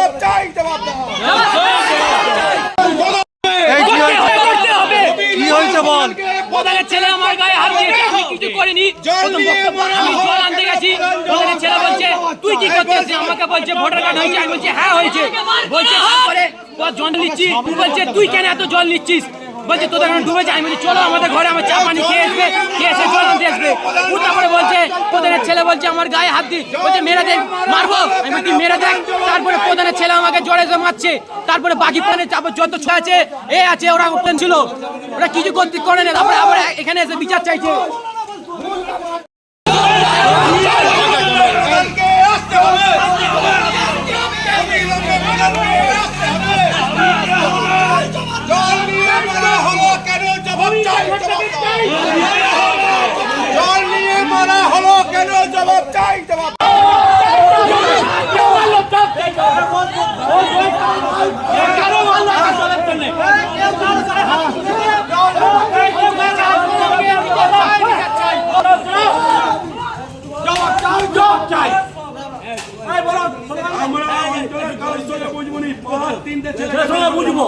জবাব চাই, জবাব দাও। কি হয়েছে বল? প্রধানের ছেলে আমার গায়ে হাত দিয়েছে, আমি কিছু করিনি। আমি জল আনতে গেছি, প্রধানের ছেলে বলছে তুই কি করছিস? আমাকে বলছে ভোটার কার্ড হয়েছে, আমি বলছি হ্যাঁ হয়েছে। বলছে তারপরে জল নিচ্ছি, বলছে তুই কেন এত জল নিচ্ছিস? বলছে তোদের এখন ডুবেছে। আমি বলছি চলো আমাদের ঘরে, আমার চা পানি খেয়ে আসবে, খেয়ে এসে জল আনতে আসবে। তারপরে বলছে প্রধানের ছেলে বলছে আমার গায়ে হাত দি, বলছে মেরে দেখ, মারবো। আমি বলছি মেরে দেখ। তারপরে প্রধানের ছেলে আমাকে জড়ে মারছে। তারপরে বাকি প্রাণের যত ছোঁয়া আছে এ আছে, ওরা ওপেন ছিল, ওরা কিছু করতে করে না। তারপরে আবার এখানে এসে বিচার চাইছে। জল নিয়ে মারা হলো কেন? জবাব চাই, জবাব। বুঝবো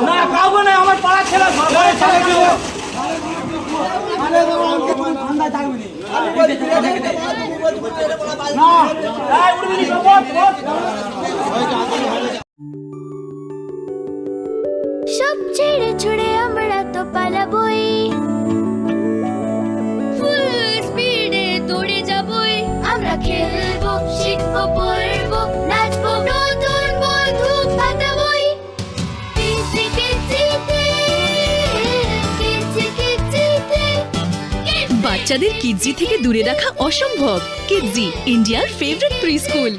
না কাউকে না, আমার পাড়ার ছেলে সব ছেড়ে ছুড়ে আমরা তো পালাবই, ফুল স্পিডে দৌড়ে যাবই। আমরা খেলবো, শিখবো, পড়বো, নাচবো, নতুন বন্ধু পাতাবই। কিচি কিচিতে, কিচি কিচিতে। বাচ্চাদের কিডজি থেকে দূরে রাখা অসম্ভব। কিডজি, ইন্ডিয়ার ফেভারিট প্রি স্কুল।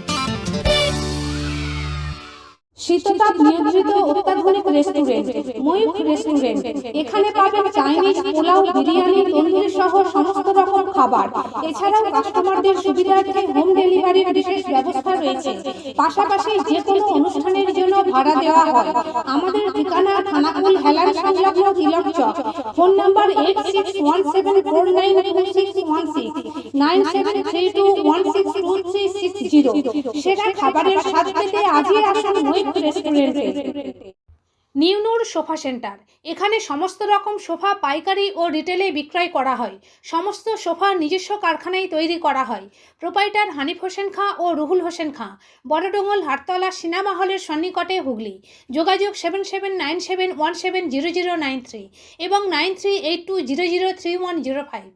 শীততাপ নিয়ন্ত্রিত অত্যাধুনিক রেস্টুরেন্ট ময়ূখ রেস্টুরেন্ট। এখানে পাবেন চাইনিজ, পোলাও, বিরিয়ানি, তন্দুরি সহ সমস্ত রকম খাবার। এছাড়াও কাস্টমারদের সুবিধার্থে হোম ডেলিভারির বিশেষ ব্যবস্থা রয়েছে। পাশাপাশি যে কোনো অনুষ্ঠানের জন্য ভাড়া দেওয়া হয়। আমাদের ঠিকানা খানাকুল হেলান সংলগ্ন তিলক চক। Phone number 8617492616 9732162360। সেরা খাবারের স্বাদ পেতে আজই আসুন ময়ূখ রেস্টুরেন্টে। নিউনুর সোফা সেন্টার। এখানে সমস্ত রকম সোফা পাইকারি ও রিটেলে বিক্রয় করা হয়। সমস্ত সোফা নিজস্ব কারখানায় তৈরি করা হয়। প্রোপাইটার হানিফ হোসেন খাঁ ও রুহুল হোসেন খাঁ, বড়ডোঙ্গল হাটতলা সিনেমা হলের সন্নিকটে, হুগলি। যোগাযোগ 7797170093 এবং 9382003105।